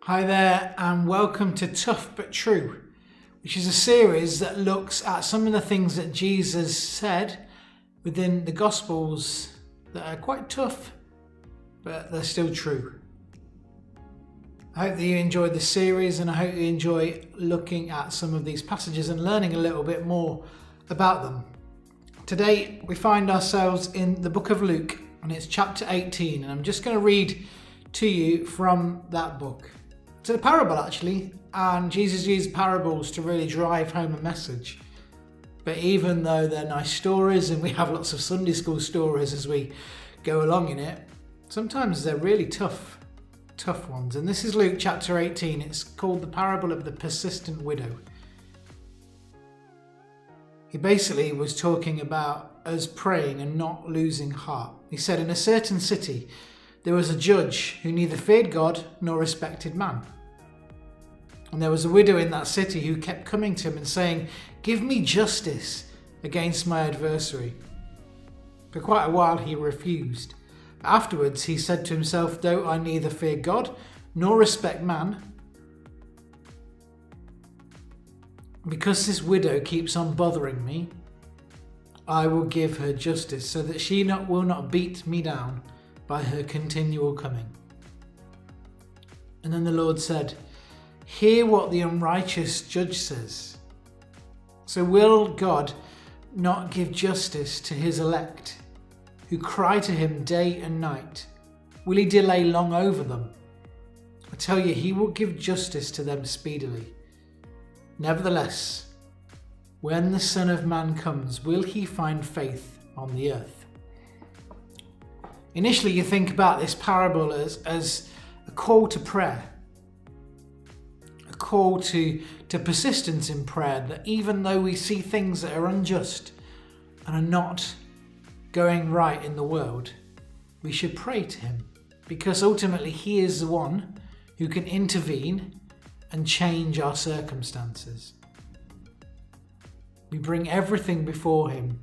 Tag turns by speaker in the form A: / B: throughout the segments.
A: Hi there, and welcome to Tough But True, which is a series that looks at some of the things that Jesus said within the Gospels that are quite tough, but they're still true. I hope that you enjoyed the series, and I hope you enjoy looking at some of these passages and learning a little bit more about them. Today we find ourselves in the book of Luke, and it's chapter 18, and I'm just going to read to you from that book. It's a parable actually, and Jesus used parables to really drive home a message. But even though they're nice stories and we have lots of Sunday school stories as we go along in it, sometimes they're really tough ones. And this is Luke chapter 18. It's called the parable of the persistent widow. He basically was talking about us praying and not losing heart. He said, in a certain city, there was a judge who neither feared God nor respected man. And there was a widow in that city who kept coming to him and saying, "Give me justice against my adversary." For quite a while he refused. But afterwards he said to himself, "Though I neither fear God nor respect man, because this widow keeps on bothering me, I will give her justice so that she will not beat me down by her continual coming." And then the Lord said, "Hear what the unrighteous judge says. So will God not give justice to his elect, who cry to him day and night? Will he delay long over them? I tell you, he will give justice to them speedily. Nevertheless, when the Son of Man comes, will he find faith on the earth?" Initially, you think about this parable as a call to prayer, a call to persistence in prayer, that even though we see things that are unjust and are not going right in the world, we should pray to him, because ultimately he is the one who can intervene and change our circumstances. We bring everything before him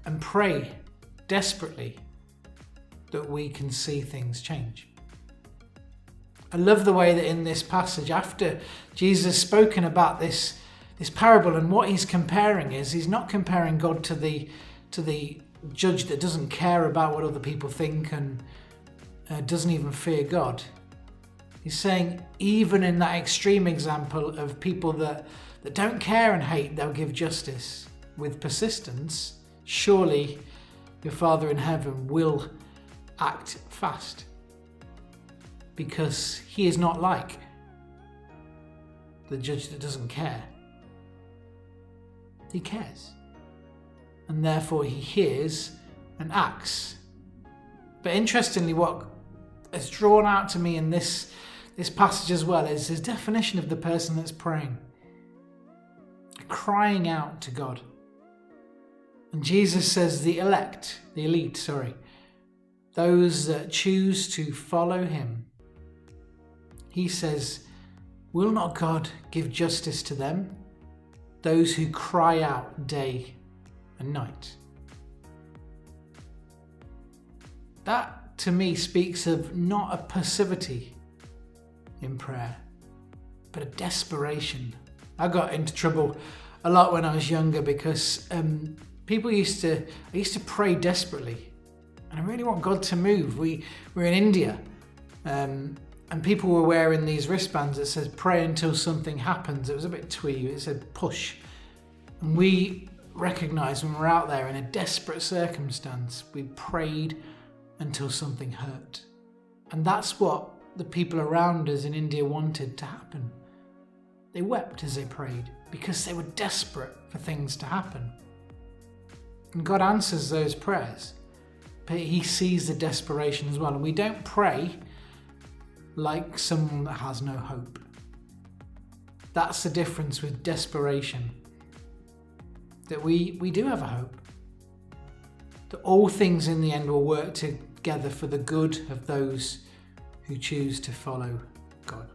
A: and pray desperately that we can see things change. I love the way that in this passage, after Jesus has spoken about this parable, and what he's comparing is, he's not comparing God to the judge that doesn't care about what other people think and doesn't even fear God. He's saying, even in that extreme example of people that don't care and hate, they'll give justice with persistence. Surely your Father in heaven will act fast, because he is not like the judge that doesn't care. He cares, and therefore he hears and acts. But interestingly, what is drawn out to me in this passage as well is his definition of the person that's praying, crying out to God. And Jesus says the elite, those that choose to follow him, he says, will not God give justice to them, those who cry out day and night? That to me speaks of not a passivity in prayer, but a desperation. I got into trouble a lot when I was younger because I used to pray desperately, and I really want God to move. We were in India, and people were wearing these wristbands that says "pray until something happens." It was a bit twee. It said push, and we recognised when we're out there in a desperate circumstance, we prayed until something hurt, and that's what the people around us in India wanted to happen. They wept as they prayed because they were desperate for things to happen. And God answers those prayers, but he sees the desperation as well. And we don't pray like someone that has no hope. That's the difference with desperation. That we do have a hope. That all things in the end will work together for the good of those who choose to follow God.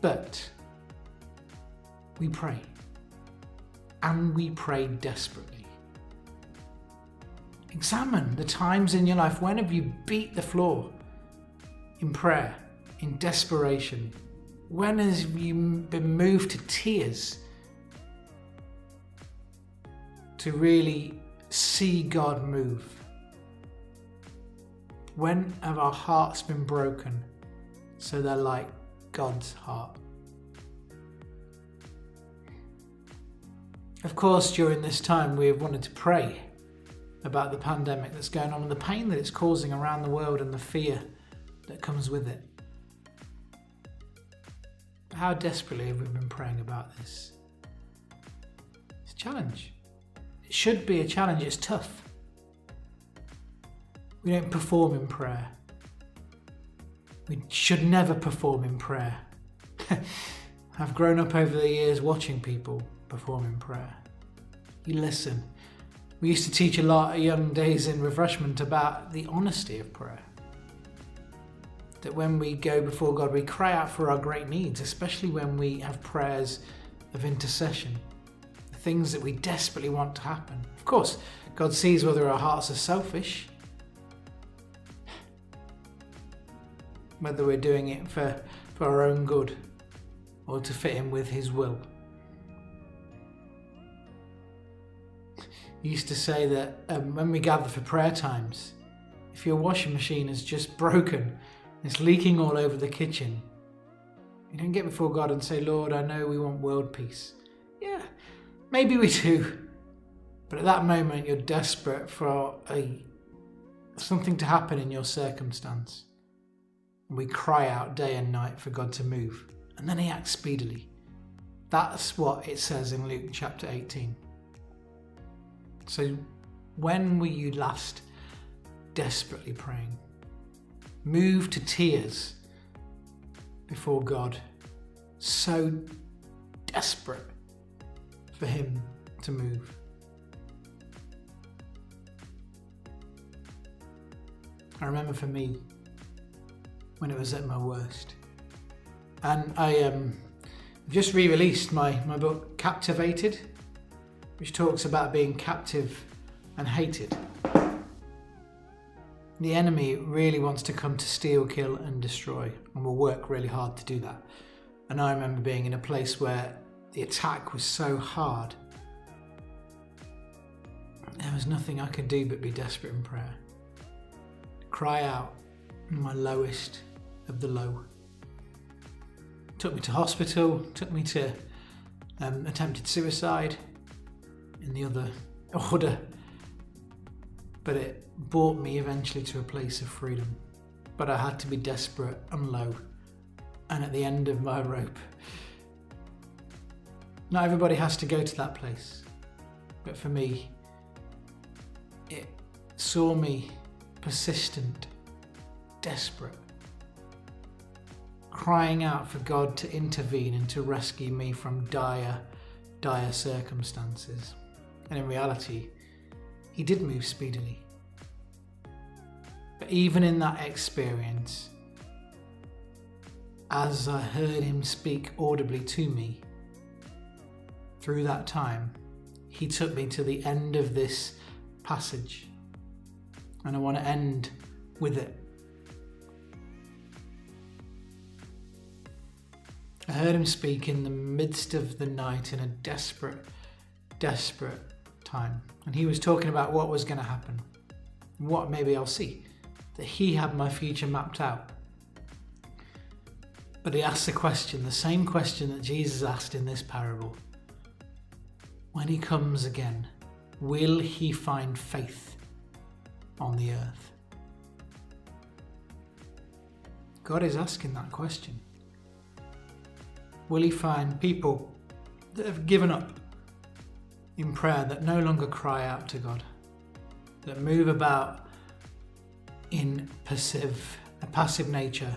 A: But we pray, and we pray desperately. Examine the times in your life. When have you beat the floor in prayer, in desperation? When have you been moved to tears to really see God move? When have our hearts been broken so they're like God's heart? Of course, during this time, we have wanted to pray about the pandemic that's going on and the pain that it's causing around the world and the fear that comes with it. But how desperately have we been praying about this? It's a challenge. It should be a challenge. It's tough. We don't perform in prayer. We should never perform in prayer. I've grown up over the years watching people perform in prayer. You listen. We used to teach a lot at young days in refreshment about the honesty of prayer. That when we go before God, we cry out for our great needs, especially when we have prayers of intercession, the things that we desperately want to happen. Of course, God sees whether our hearts are selfish, whether we're doing it for our own good or to fit in with His will. He used to say that when we gather for prayer times, if your washing machine is just broken, it's leaking all over the kitchen, you don't get before God and say, Lord, I know we want world peace. Yeah, maybe we do. But at that moment, you're desperate for something to happen in your circumstance. And we cry out day and night for God to move. And then He acts speedily. That's what it says in Luke chapter 18. So when were you last desperately praying? Moved to tears before God, so desperate for Him to move. I remember for me, when it was at my worst. And I just re-released my book, Captivated, which talks about being captive and hated. The enemy really wants to come to steal, kill and destroy, and will work really hard to do that. And I remember being in a place where the attack was so hard. There was nothing I could do but be desperate in prayer. Cry out in my lowest of the low. Took me to hospital, took me to attempted suicide in the other order. But it brought me eventually to a place of freedom. But I had to be desperate and low and at the end of my rope. Not everybody has to go to that place. But for me, it saw me persistent, desperate, crying out for God to intervene and to rescue me from dire circumstances. And in reality, He did move speedily. But even in that experience, as I heard Him speak audibly to me, through that time, He took me to the end of this passage. And I want to end with it. I heard Him speak in the midst of the night in a desperate time. And He was talking about what was going to happen. What maybe I'll see. That He had my future mapped out. But He asked the question, the same question that Jesus asked in this parable. When He comes again, will He find faith on the earth? God is asking that question. Will He find people that have given up in prayer, that no longer cry out to God, that move about in a passive nature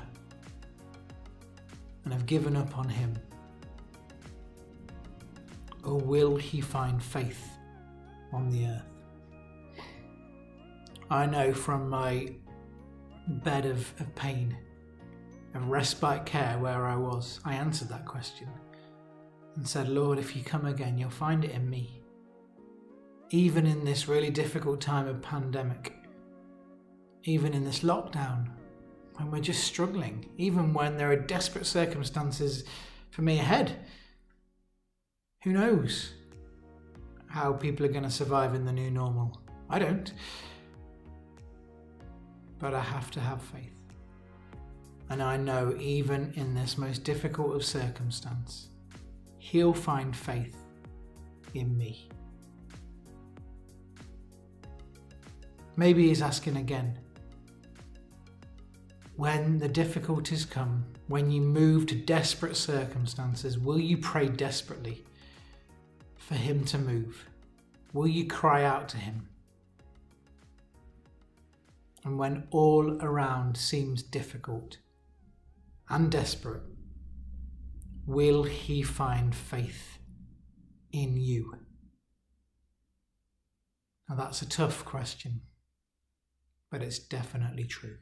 A: and have given up on Him? Or will He find faith on the earth? I know from my bed of pain, of respite care where I was, I answered that question and said, Lord, if You come again, You'll find it in me. Even in this really difficult time of pandemic, even in this lockdown, when we're just struggling, even when there are desperate circumstances for me ahead. Who knows how people are going to survive in the new normal? I don't. But I have to have faith. And I know even in this most difficult of circumstance, He'll find faith in me. Maybe He's asking again. When the difficulties come, when you move to desperate circumstances, will you pray desperately for Him to move? Will you cry out to Him? And when all around seems difficult and desperate, will He find faith in you? Now that's a tough question, but it's definitely true.